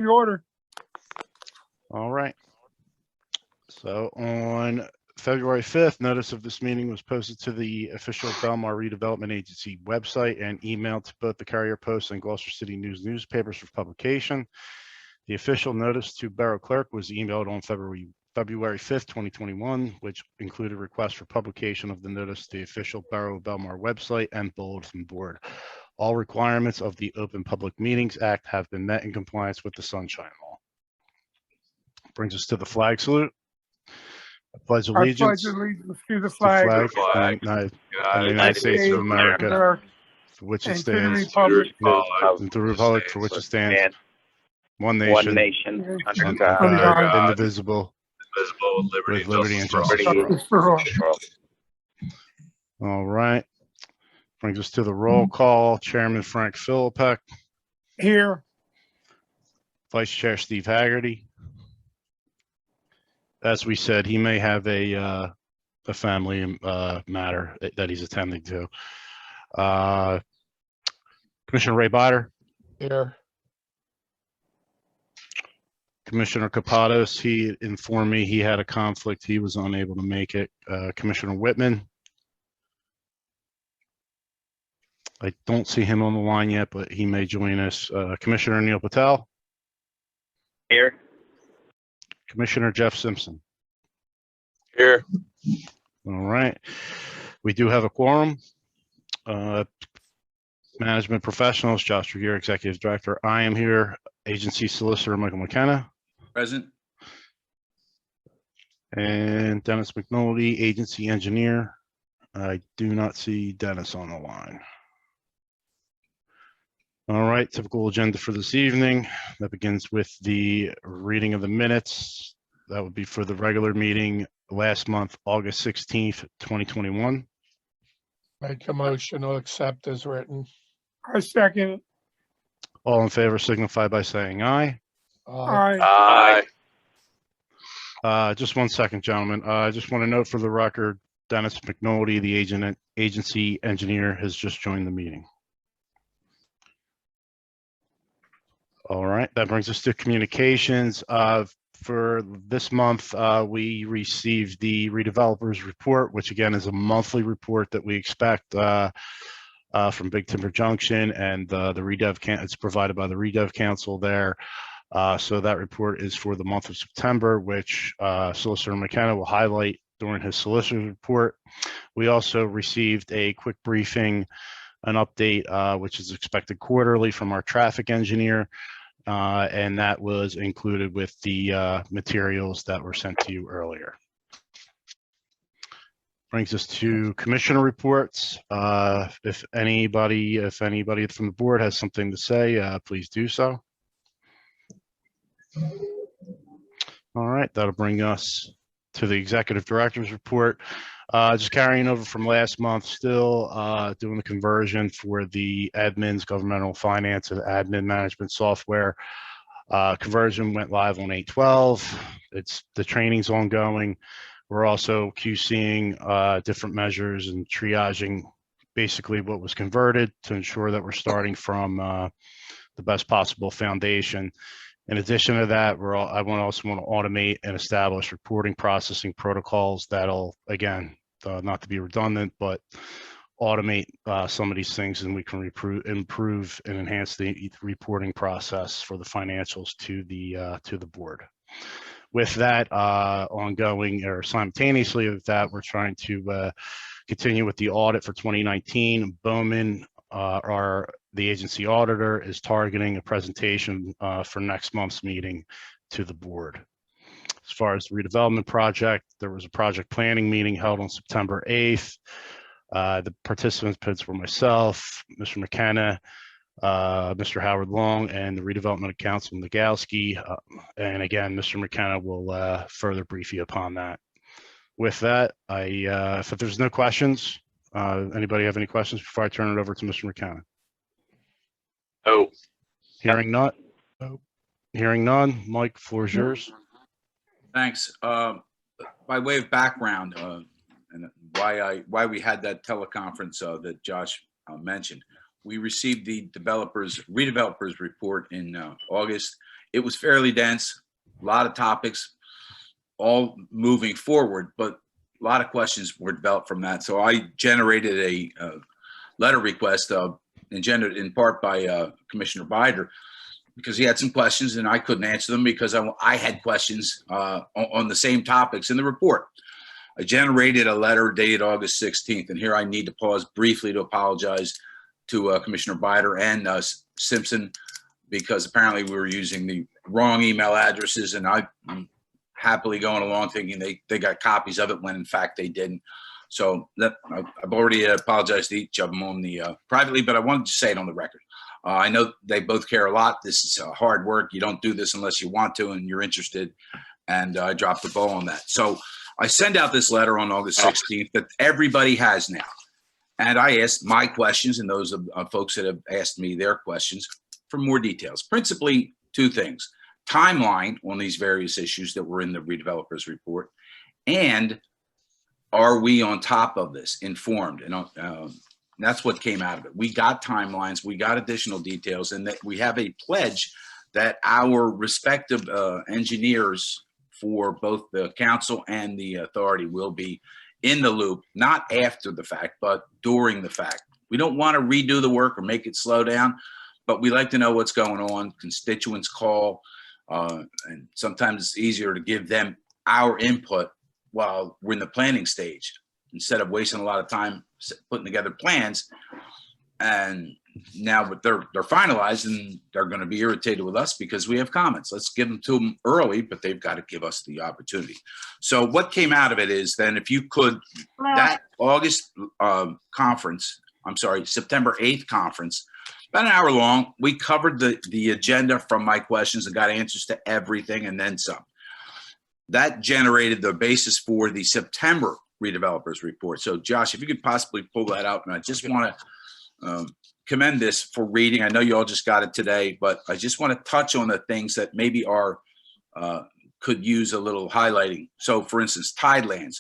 The order. All right. So on February 5th, notice of this meeting was posted to the official Bellmawr Redevelopment Agency website and emailed to both the Carrier Post and Gloucester City News newspapers for publication. The official notice to Borough Clerk was emailed on February 5th, 2021, which included requests for publication of the notice to the official Borough of Bellmawr website and bulletin board. All requirements of the Open Public Meetings Act have been met in compliance with the Sunshine Law. Brings us to the flag salute. I pledge allegiance to the to flag, the flag of the United States of America, for which it and to the stands, republic and the republic for which it stands, one One nation, nation, under under God, God, indivisible, with liberty and justice for all. justice for all. All right. Brings us to the roll call. Chairman Frank Philippek, Here, Vice Chair Steve Haggerty. As we said, he may have a family matter that he's attending to. Commissioner Ray Botter. here, Commissioner Kapados, he informed me he had a conflict. He was unable to make it. Commissioner Whitman. I don't see him on the line yet, but he may join us. Commissioner Neil Patel. Here. Commissioner Jeff Simpson. Here. All right. We do have a quorum. Management professionals, Josh Regier, Executive Director. I am here. Agency Solicitor Michael McKenna. Present. And Dennis McNulty, Agency Engineer. I do not see Dennis on the line. All right, typical agenda for this evening. That begins with the reading of the minutes. That would be for the regular meeting last month, August 16th, 2021. Make a motion to accept as written. I second. All in favor signify by saying aye. Aye. Aye. Just 1 second, gentlemen. I just want to note for the record, Dennis McNulty, the agency engineer, has just joined the meeting. All right, that brings us to communications. For this month, we received the redevelopers report, which again is a monthly report that we expect from Big Timber Junction, and the Redev it's provided by the Redev Council there. So that report is for the month of September, which Solicitor McKenna will highlight during his solicitor's report. We also received a quick briefing, an update, which is expected quarterly from our traffic engineer. And that was included with the materials that were sent to you earlier. Brings us to commissioner reports. If anybody from the board has something to say, please do so. All right, that'll bring us to the executive director's report. Just carrying over from last month, still doing the conversion for the admins, governmental finance and admin management software. Conversion went live on 8/12. The training's ongoing. We're also QCing different measures and triaging basically what was converted to ensure that we're starting from the best possible foundation. In addition to that, I also want to automate and establish reporting processing protocols that'll, again, not to be redundant, but automate some of these things, and we can improve and enhance the reporting process for the financials to the board. With that ongoing, or simultaneously with that, we're trying to continue with the audit for 2019. Bowman, the agency auditor, is targeting a presentation for next month's meeting to the board. As far as the redevelopment project, there was a project planning meeting held on September 8th. The participants were myself, Mr. McKenna, Mr. Howard Long, and the redevelopment council, Nagalski. And again, Mr. McKenna will further brief you upon that. With that, if there's no questions, anybody have any questions before I turn it over to Mr. McKenna? Oh. Hearing none. Hearing none. Mike, floor is yours. Thanks. By way of background, and why we had that teleconference that Josh mentioned, we received the redevelopers report in August. It was fairly dense, a lot of topics, all moving forward, but a lot of questions were developed from that. So I generated a letter request engendered in part by Commissioner Bider, because he had some questions and I couldn't answer them because I had questions on the same topics in the report. I generated a letter dated August 16th, and here I need to pause briefly to apologize to Commissioner Bider and Simpson, because apparently we were using the wrong email addresses, and I'm happily going along thinking they got copies of it when in fact they didn't. So that I've already apologized to each of them on the privately, but I wanted to say it on the record. I know they both care a lot. This is hard work. You don't do this unless you want to and you're interested, and I dropped the ball on that. So I send out this letter on August 16th that everybody has now. And I asked my questions and those of folks that have asked me their questions for more details. Principally, two things: timeline on these various issues that were in the redevelopers report, and are we on top of this, informed? And that's what came out of it. We got timelines, we got additional details, and that we have a pledge that our respective engineers for both the council and the authority will be in the loop, not after the fact, but during the fact. We don't want to redo the work or make it slow down, but we like to know what's going on. Constituents call, and sometimes it's easier to give them our input while we're in the planning stage, instead of wasting a lot of time putting together plans. And now but they're finalized, and they're going to be irritated with us because we have comments. Let's give them to them early, but they've got to give us the opportunity. So what came out of it is then, if you could, that August conference, I'm sorry, September 8th conference, about an hour long, we covered the agenda from my questions and got answers to everything and then some. That generated the basis for the September redevelopers report. So Josh, if you could possibly pull that out, and I just want to commend this for reading. I know you all just got it today, but I just want to touch on the things that maybe are could use a little highlighting. So for instance, Tidelands,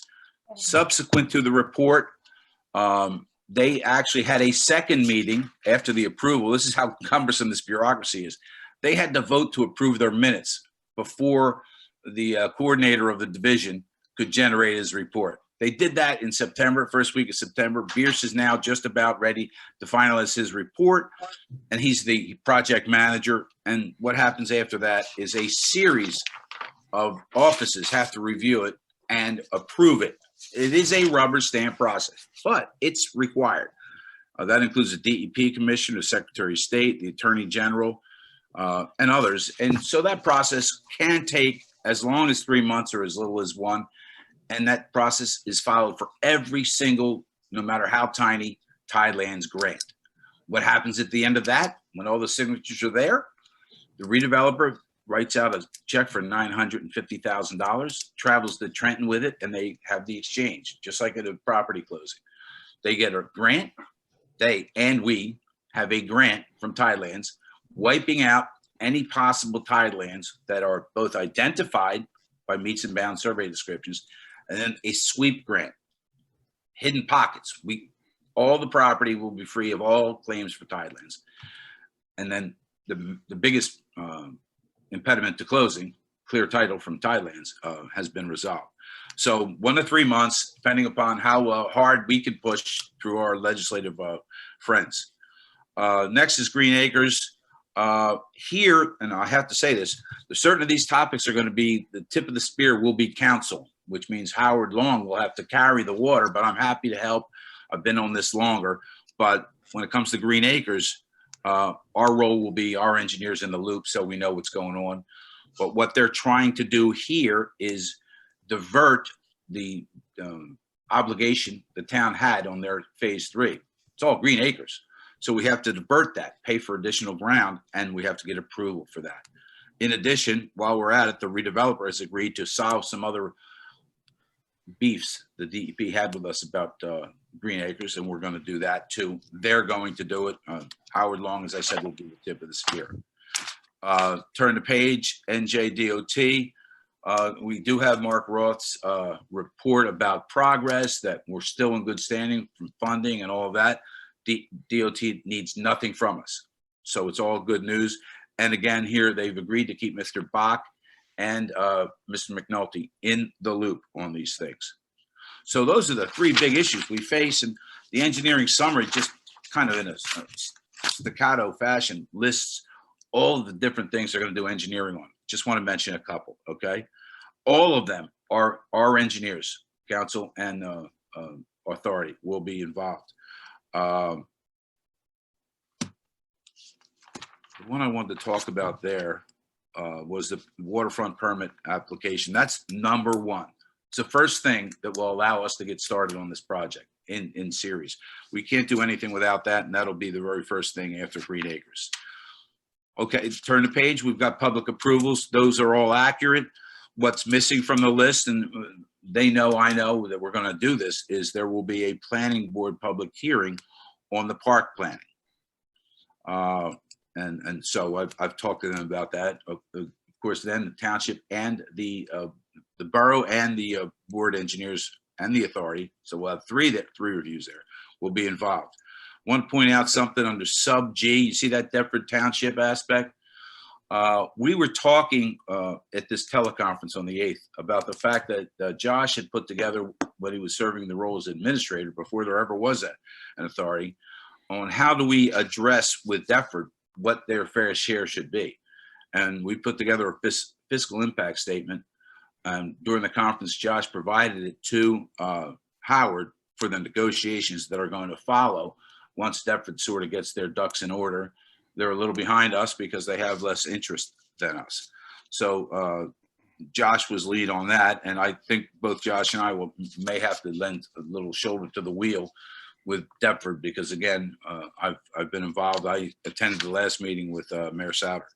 subsequent to the report, they actually had a second meeting after the approval. This is how cumbersome this bureaucracy is. They had to vote to approve their minutes before the coordinator of the division could generate his report. They did that in September, first week of September. Bierce is now just about ready to finalize his report, and he's the project manager. And what happens after that is a series of offices have to review it and approve it. It is a rubber stamp process, but it's required. That includes the DEP commissioner, the Secretary of State, the Attorney General, and others. And so that process can take as long as 3 months or as little as one. And that process is followed for every single, no matter how tiny, Tidelands grant. What happens at the end of that, when all the signatures are there, the redeveloper writes out a check for $950,000, travels to Trenton with it, and they have the exchange, just like at a property closing. They get a grant, we have a grant from Tidelands, wiping out any possible Tidelands that are both identified by meets and bounds survey descriptions, and then a sweep grant, hidden pockets. All the property will be free of all claims for Tidelands. And then the biggest impediment to closing, clear title from Tidelands, has been resolved. So 1 to 3 months, depending upon how hard we can push through our legislative friends. Next is Green Acres. Here, and I have to say this, certain of these topics are going to be, the tip of the spear will be council, which means Howard Long will have to carry the water, but I'm happy to help. I've been on this longer, but when it comes to Green Acres, our role will be our engineers in the loop, so we know what's going on. But what they're trying to do here is divert the obligation the town had on their phase 3. It's all Green Acres. So we have to divert that, pay for additional ground, and we have to get approval for that. In addition, while we're at it, the redeveloper has agreed to solve some other beefs the DEP had with us about Green Acres, and we're going to do that too. They're going to do it. Howard Long, as I said, will be the tip of the spear. Turn the page, NJDOT. We do have Mark Roth's report about progress, that we're still in good standing from funding and all of that. DOT needs nothing from us. So it's all good news. And again, here, they've agreed to keep Mr. Bach and Mr. McNulty in the loop on these things. So those are the three big issues we face, and the engineering summary just kind of in a staccato fashion lists all of the different things they're going to do engineering on. Just want to mention a couple, okay? All of them are our engineers, council and authority will be involved. The one I wanted to talk about there was the waterfront permit application. That's number one. It's the first thing that will allow us to get started on this project in series. We can't do anything without that, and that'll be the very first thing after Green Acres. Okay, turn the page. We've got public approvals. Those are all accurate. What's missing from the list, and they know, I know that we're going to do this, is there will be a planning board public hearing on the park planning. And so I've talked to them about that. Of course, then the township and the borough and the board engineers and the authority, so we'll have three reviews there, will be involved. Want to point out something under sub G. You see that Deptford Township aspect? We were talking at this teleconference on the 8th about the fact that Josh had put together, when he was serving the role as administrator before there ever was an authority, on how do we address with Deptford what their fair share should be. And we put together a fiscal impact statement. During the conference, Josh provided it to Howard for the negotiations that are going to follow once Deptford sort of gets their ducks in order. They're a little behind us because they have less interest than us. So Josh was lead on that. And I think both Josh and I may have to lend a little shoulder to the wheel with Deptford because, again, I've been involved. I attended the last meeting with Mayor Sauter.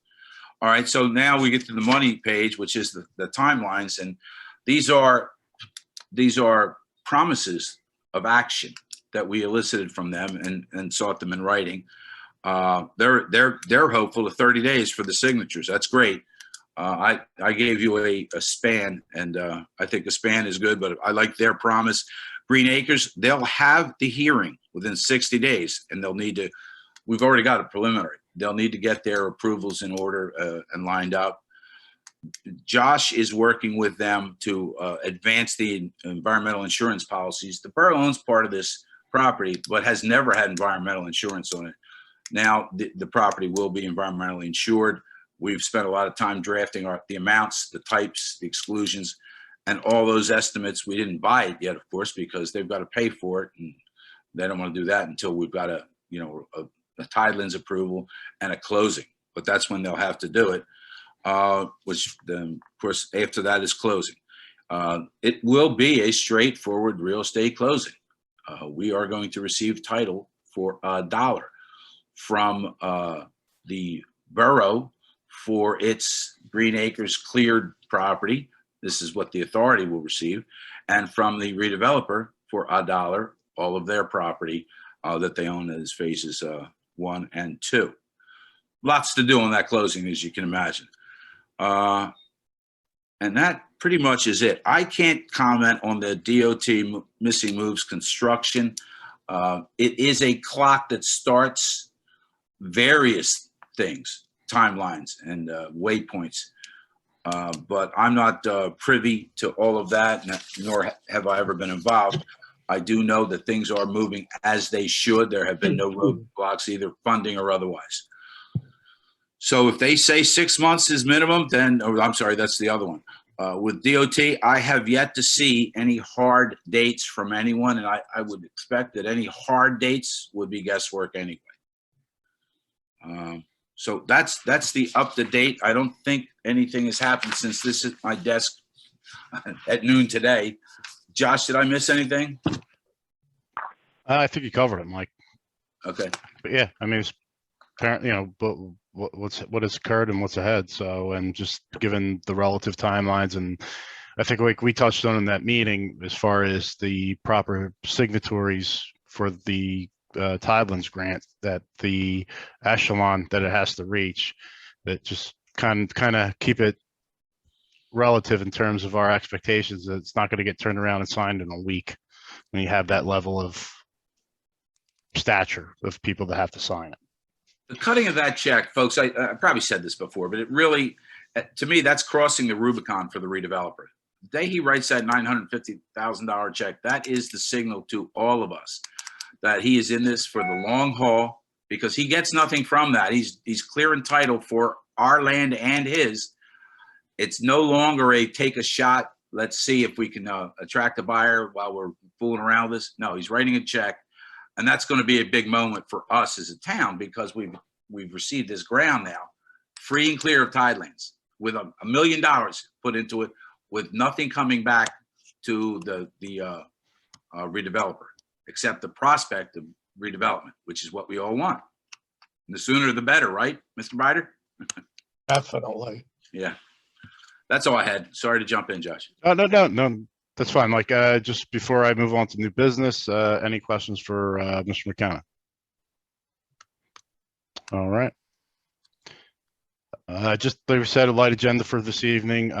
All right, so now we get to the money page, which is the timelines, and these are promises of action that we elicited from them and sought them in writing. They're hopeful of 30 days for the signatures. That's great. I gave you a span, and I think a span is good, but I like their promise. Green Acres, they'll have the hearing within 60 days, and they'll need to. We've already got a preliminary. They'll need to get their approvals in order and lined up. Josh is working with them to advance the environmental insurance policies. The borough owns part of this property, but has never had environmental insurance on it. Now the property will be environmentally insured. We've spent a lot of time drafting the amounts, the types, the exclusions, and all those estimates. We didn't buy it yet, of course, because they've got to pay for it, and they don't want to do that until we've got a Tidelands approval and a closing, but that's when they'll have to do it, which then, of course, after that is closing. It will be a straightforward real estate closing. We are going to receive title for $1 from the borough for its Green Acres cleared property. This is what the authority will receive, and from the redeveloper for $1, all of their property that they own as phases 1 and 2. Lots to do on that closing, as you can imagine. And that pretty much is it. I can't comment on the DOT missing moves construction. It is a clock that starts various things, timelines and waypoints. But I'm not privy to all of that, nor have I ever been involved. I do know that things are moving as they should. There have been no roadblocks, either funding or otherwise. So if they say 6 months is minimum, then, or I'm sorry, that's the other one. With DOT, I have yet to see any hard dates from anyone, and I would expect that any hard dates would be guesswork anyway. So that's the up to date. I don't think anything has happened since this is my desk at noon today. Josh, did I miss anything? I think you covered it, Mike. Okay. But yeah, I mean, it's apparently, but what has occurred and what's ahead. So, and just given the relative timelines, and I think like we touched on in that meeting, as far as the proper signatories for the Tidelands grant, that the echelon that it has to reach, that just kind of keep it relative in terms of our expectations. That it's not going to get turned around and signed in a week when you have that level of stature of people that have to sign it. The cutting of that check, folks, I probably said this before, but it really, to me, that's crossing the Rubicon for the redeveloper. The day he writes that $950,000 check, that is the signal to all of us that he is in this for the long haul, because he gets nothing from that. He's clear and title for our land and his. It's no longer a take a shot. Let's see if we can attract a buyer while we're fooling around with this. No, he's writing a check. And that's going to be a big moment for us as a town, because we've received this ground now, free and clear of tidelands, with $1 million put into it, with nothing coming back to the redeveloper, except the prospect of redevelopment, which is what we all want. And the sooner the better, right, Mr. Bider? Definitely. Yeah. That's all I had. Sorry to jump in, Josh. No. That's fine. Like, just before I move on to new business, any questions for Mr. McKenna? All right. Just like we said, a light agenda for this evening.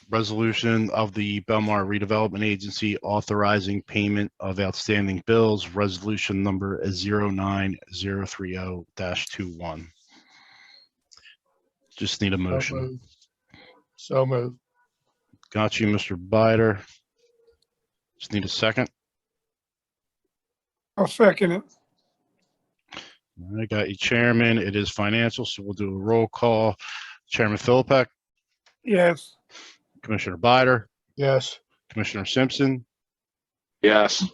Resolution of the Bellmawr Redevelopment Agency authorizing payment of outstanding bills. Resolution number is 09030-21. Just need a motion. So moved. Got you, Mr. Bider. Just need a second. I'll second it. I got you, Chairman. It is financial, so we'll do a roll call. Chairman Philippek, Yes. Commissioner Bider, Yes. Commissioner Simpson, Yes.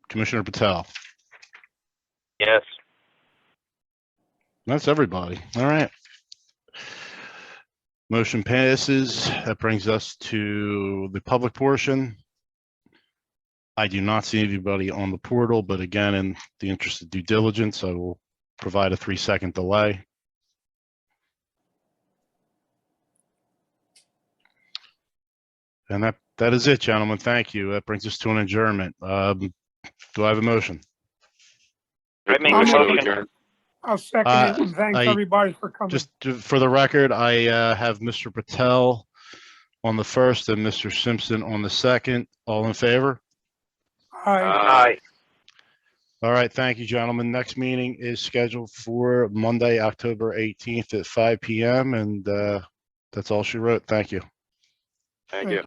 Commissioner Patel. Yes. That's everybody. All right. Motion passes. That brings us to the public portion. I do not see anybody on the portal, but again, in the interest of due diligence, I will provide a 3-second delay. And that is it, gentlemen. Thank you. That brings us to an adjournment. Do I have a motion? I make a a motion. motion. I'll second it, and thanks everybody for coming. Just for the record, I have Mr. Patel on the first and Mr. Simpson on the second. All in favor? Aye. Aye. All right. Thank you, gentlemen. Next meeting is scheduled for Monday, October 18th at 5 p.m. And that's all she wrote. Thank you. Thank you.